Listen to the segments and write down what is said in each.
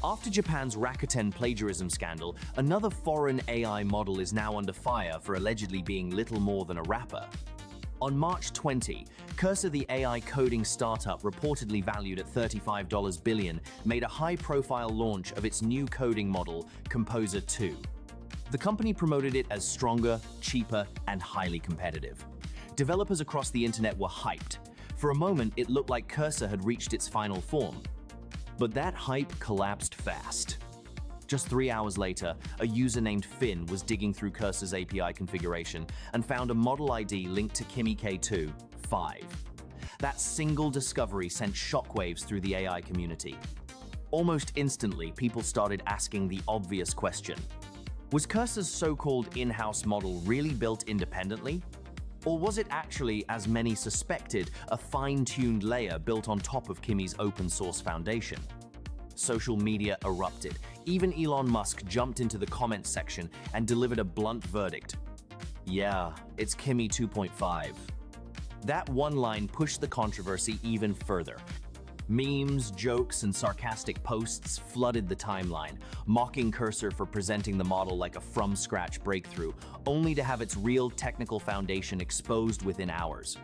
After Japan's Rakuten plagiarism scandal, another foreign AI model is now under fire for allegedly being little more than a rapper. On March 20, Cursor, the AI coding startup reportedly valued at $35 billion, made a high-profile launch of its new coding model, Composer 2. The company promoted it as stronger, cheaper, and highly competitive. Developers across the internet were hyped. For a moment, it looked like Cursor had reached its final form. But that hype collapsed fast. Just 3 hours later, a user named Finn was digging through Cursor's API configuration and found a model ID linked to Kimi K2.5. That single discovery sent shockwaves through the AI community. Almost instantly, people started asking the obvious question: was Cursor's so-called in-house model really built independently? Or was it actually, as many suspected, a fine-tuned layer built on top of Kimi's open-source foundation? Social media erupted. Even Elon Musk jumped into the comments section and delivered a blunt verdict. Yeah, it's Kimi 2.5. That one line pushed the controversy even further. Memes, jokes, and sarcastic posts flooded the timeline, mocking Cursor for presenting the model like a from-scratch breakthrough, only to have its real technical foundation exposed within hours.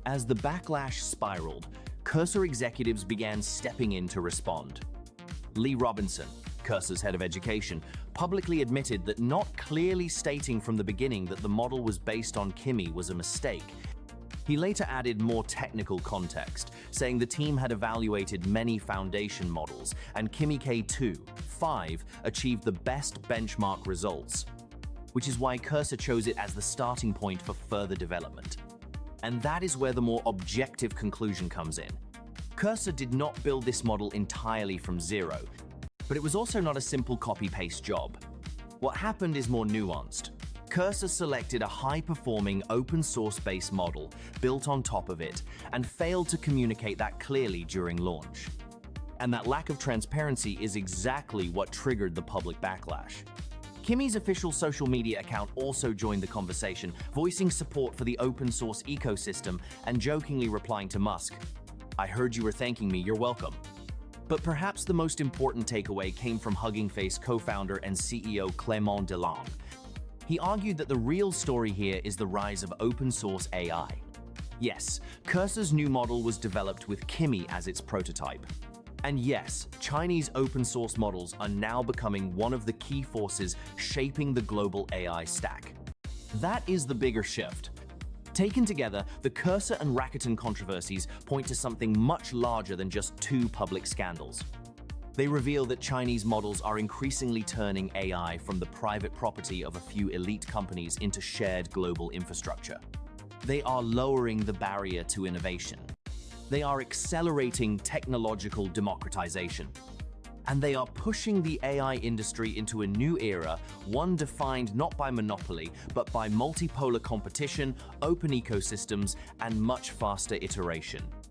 As the backlash spiraled, Cursor executives began stepping in to respond. Lee Robinson, Cursor's head of education, publicly admitted that not clearly stating from the beginning that the model was based on Kimi was a mistake. He later added more technical context, saying the team had evaluated many foundation models, and Kimi K2.5 achieved the best benchmark results, which is why Cursor chose it as the starting point for further development. And that is where the more objective conclusion comes in. Cursor did not build this model entirely from zero, but it was also not a simple copy-paste job. What happened is more nuanced. Cursor selected a high-performing open-source-based model built on top of it and failed to communicate that clearly during launch. And that lack of transparency is exactly what triggered the public backlash. Kimi's official social media account also joined the conversation, voicing support for the open-source ecosystem and jokingly replying to Musk, "I heard you were thanking me, you're welcome." But perhaps the most important takeaway came from Hugging Face co-founder and CEO Clément Delon. He argued that the real story here is the rise of open-source AI. Yes, Cursor's new model was developed with Kimi as its prototype. And yes, Chinese open-source models are now becoming one of the key forces shaping the global AI stack. That is the bigger shift. Taken together, the Cursor and Rakuten controversies point to something much larger than just two public scandals. They reveal that Chinese models are increasingly turning AI from the private property of a few elite companies into shared global infrastructure. They are lowering the barrier to innovation. They are accelerating technological democratization. And they are pushing the AI industry into a new era, one defined not by monopoly, but by multipolar competition, open ecosystems, and much faster iteration.